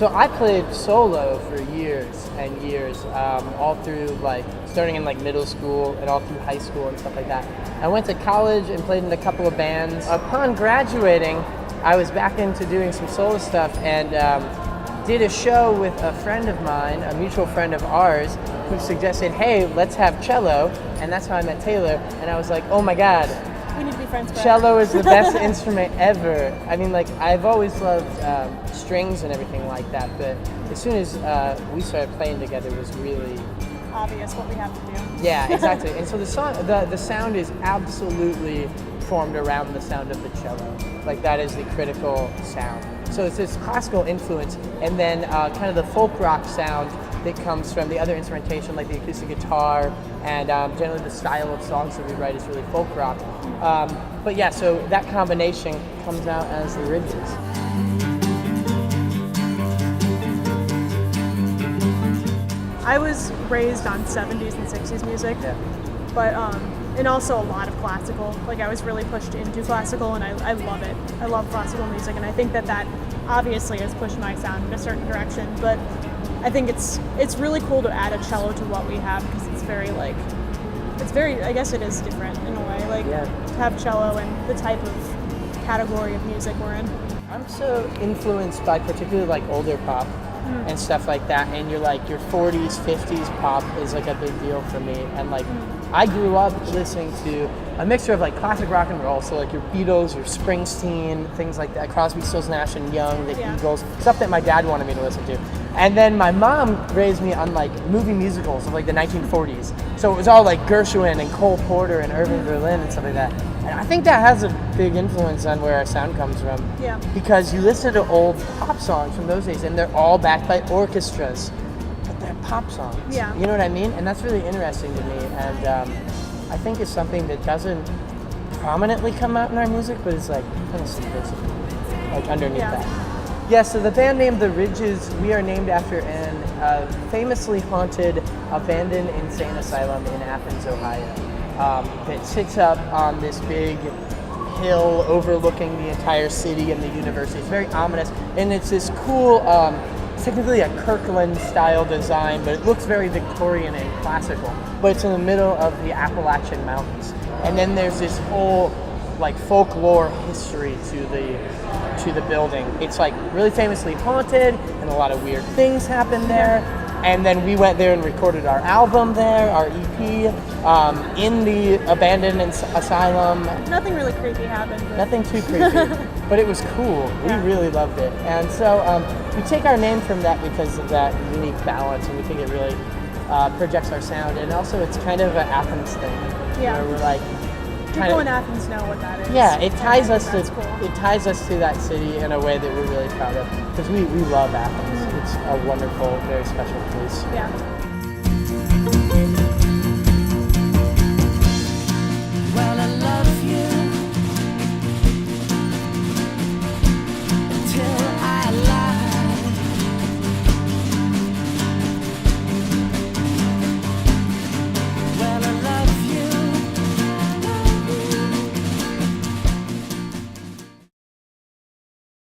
So I played solo for years and years, all through like starting in like middle school and all through high school and stuff like that. I went to college and played in a couple of bands. Upon graduating, I was back into doing some solo stuff and did a show with a friend of mine, a mutual friend of ours, who suggested, hey, let's have cello, and that's how I met Taylor. And I was like, oh my God, we need to be friends forever. Cello is the best instrument ever. I mean, like, I've always loved strings and everything like that, but as soon as we started playing together, it was really obvious what we have to do. Yeah, exactly. And so the sound is absolutely formed around the sound of the cello. Like, that is the critical sound. So it's this classical influence, and then kind of the folk rock sound that comes from the other instrumentation, like the acoustic guitar, and generally the style of songs that we write is really folk rock. But yeah, so that combination comes out as the Ridges. I was raised on 70s and 60s music, but and also a lot of classical. Like, I was really pushed into classical, and I love it. I love classical music, and I think that obviously has pushed my sound in a certain direction. But I think it's really cool to add a cello to what we have, because it's very I guess it is different in a way. Like, to have cello and the type of category of music we're in. I'm so influenced by particularly like older pop and stuff like that, and your 40s, 50s pop is like a big deal for me. And like I grew up listening to a mixture of like classic rock and roll, so like your Beatles, your Springsteen, things like that, Crosby, Stills, Nash and Young, the Eagles, stuff that my dad wanted me to listen to. And then my mom raised me on like movie musicals of like the 1940s. So it was all like Gershwin and Cole Porter and Irving Berlin and stuff like that. And I think that has a big influence on where our sound comes from. Yeah. Because you listen to old pop songs from those days and they're all backed by orchestras, but they're pop songs. Yeah. You know what I mean? And that's really interesting to me. And I think it's something that doesn't prominently come out in our music, but it's like kind of subversive, like underneath that. Yeah, so the band name The Ridges, we are named after an famously haunted, abandoned insane asylum in Athens, Ohio, that sits up on this big hill overlooking the entire city and the university. It's very ominous, and it's this cool, it's technically a Kirkland-style design, but it looks very Victorian and classical, but it's in the middle of the Appalachian Mountains. And then there's this whole like folklore history to the building. It's like really famously haunted, and a lot of weird things happen there. And then we went there and recorded our album there, our EP, in the abandoned asylum. Nothing really creepy happened. Nothing too creepy, but it was cool. We really loved it. And so we take our name from that because of that unique balance, and we think it really projects our sound. And also it's kind of an Athens thing. Yeah. Where we're like, people in Athens know what that is. Yeah, it ties us to cool. It ties us to that city in a way that we're really proud of, because we love Athens. It's a wonderful, very special place. Yeah.